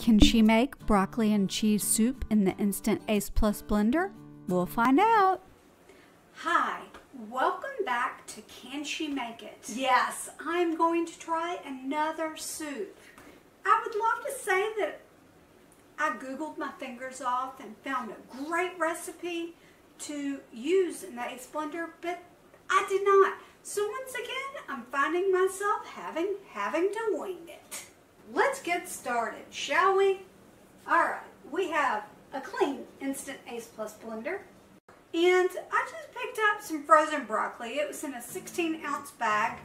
Can she make broccoli and cheese soup in the Instant Ace Plus blender? We'll find out. Hi, welcome back to Can She Make It? Yes, I'm going to try another soup. I would love to say that I Googled my fingers off and found a great recipe to use in the Ace blender, but I did not. So once again, I'm finding myself having to wing it. Let's get started, shall we? Alright, we have a clean Instant Ace Plus blender. And I just picked up some frozen broccoli. It was in a 16-ounce bag.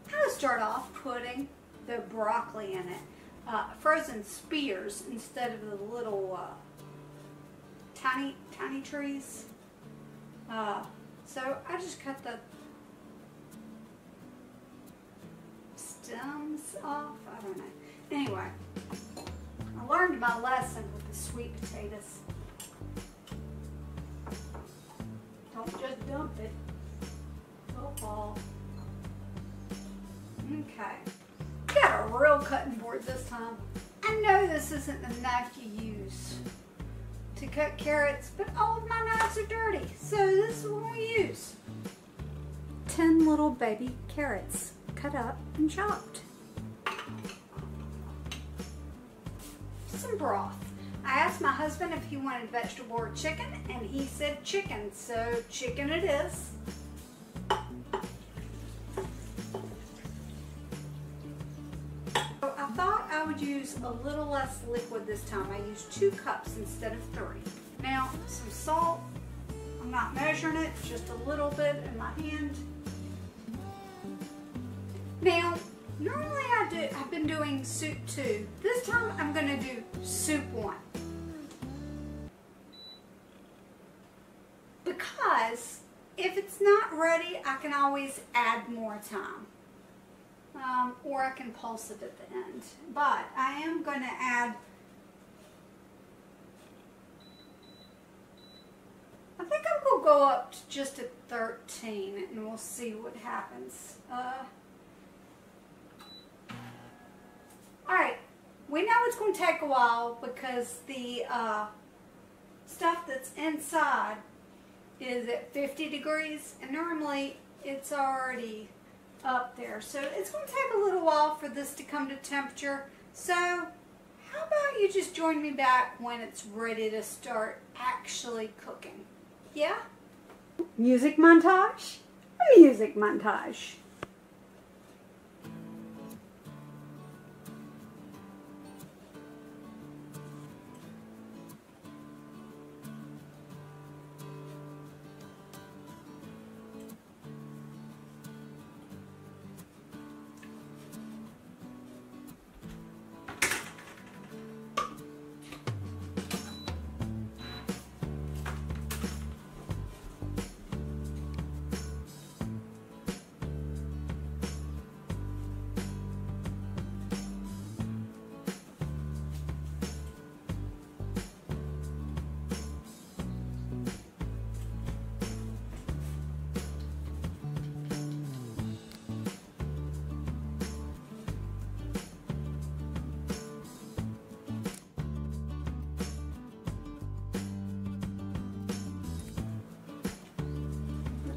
I'm going to start off putting the broccoli in it. Frozen spears instead of the little tiny trees. So I just cut the stems off. I don't know. Anyway, I learned my lesson with the sweet potatoes. Don't just dump it. It'll fall. Okay. Got a real cutting board this time. I know this isn't the knife you use to cut carrots, but all of my knives are dirty, so this is what we use. 10 little baby carrots cut up and chopped. Some broth. I asked my husband if he wanted vegetable or chicken, and he said chicken, so chicken it is. So I thought I would use a little less liquid this time. I used 2 cups instead of 3. Now, some salt. I'm not measuring it, just a little bit in my hand. Now, normally I've been doing soup 2. This time I'm going to do soup 1. Because if it's not ready, I can always add more time. Or I can pulse it at the end. But I am going to add, I think I'm going to go up to just a 13 and we'll see what happens. Alright, we know it's going to take a while because the stuff that's inside is at 50 degrees and normally it's already up there. So it's going to take a little while for this to come to temperature. So how about you just join me back when it's ready to start actually cooking? Yeah? Music montage? Music montage.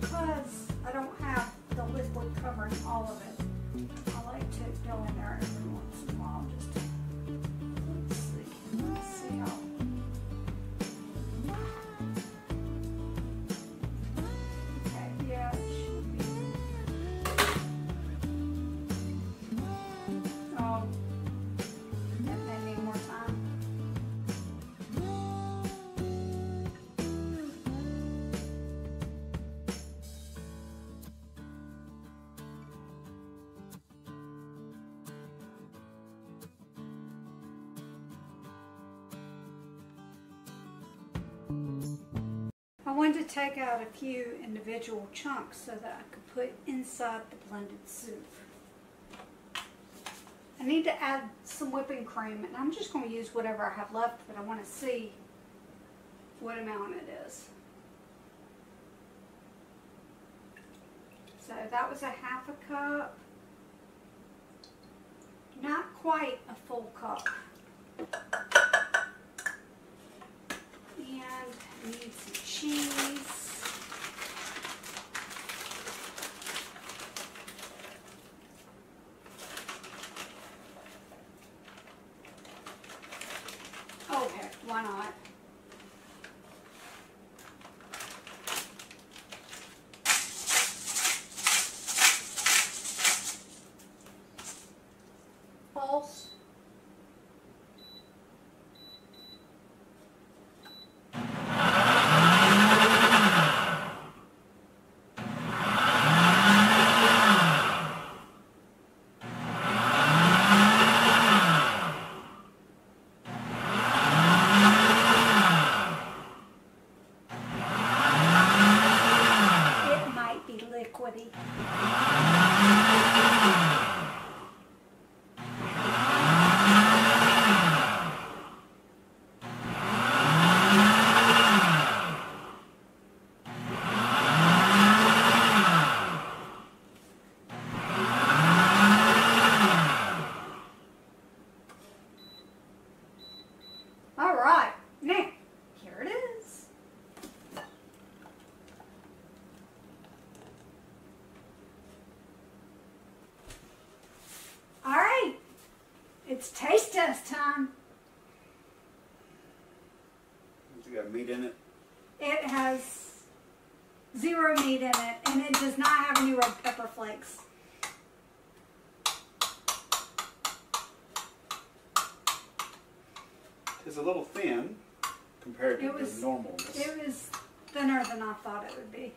Because I don't have the liquid covering all of it, I like to go in there every once in a while just to, let's see how. Okay, yeah, it should be. Oh, that may need more time. I wanted to take out a few individual chunks so that I could put inside the blended soup. I need to add some whipping cream, and I'm just going to use whatever I have left, but I want to see what amount it is. So that was a half a cup. Not quite a full cup. Okay, why not? Pulse. Liquidy. All right, now here it is. All right, it's taste test time. Has it got meat in it? It has 0 meat in it, and it does not have any red pepper flakes. It's a little thin compared to the normalness. It was thinner than I thought it would be.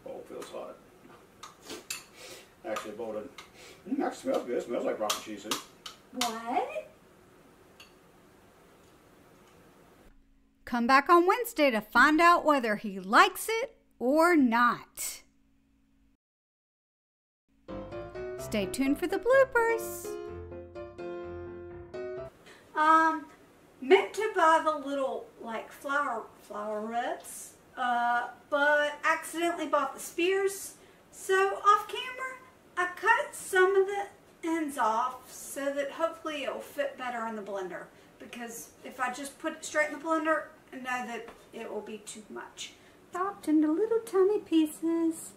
Bowl feels hot. Actually, bowl doesn't. Actually smells good. It smells like broccoli cheese soup. What? Come back on Wednesday to find out whether he likes it or not. Stay tuned for the bloopers. Meant to buy the little like florets, but accidentally bought the spears. So off camera, I cut some of the ends off so that hopefully it'll fit better in the blender. Because if I just put it straight in the blender, I know that it will be too much. Chopped into little tiny pieces.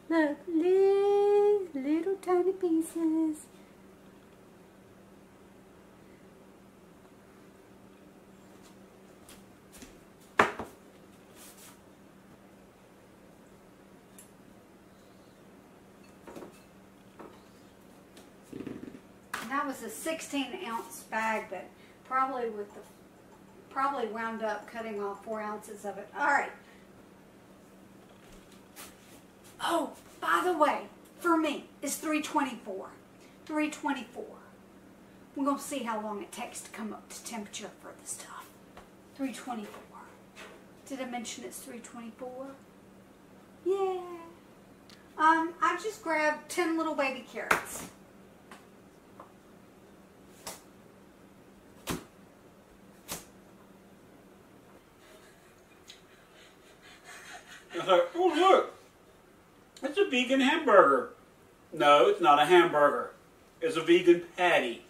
Look, little tiny pieces. That was a 16-ounce bag, but probably wound up cutting off 4 ounces of it. All right. Oh, by the way, for me, it's 324. 324. We're gonna see how long it takes to come up to temperature for the stuff. 324. Did I mention it's 324? Yeah. I just grabbed 10 little baby carrots. It's like, oh look, it's a vegan hamburger. No, it's not a hamburger. It's a vegan patty.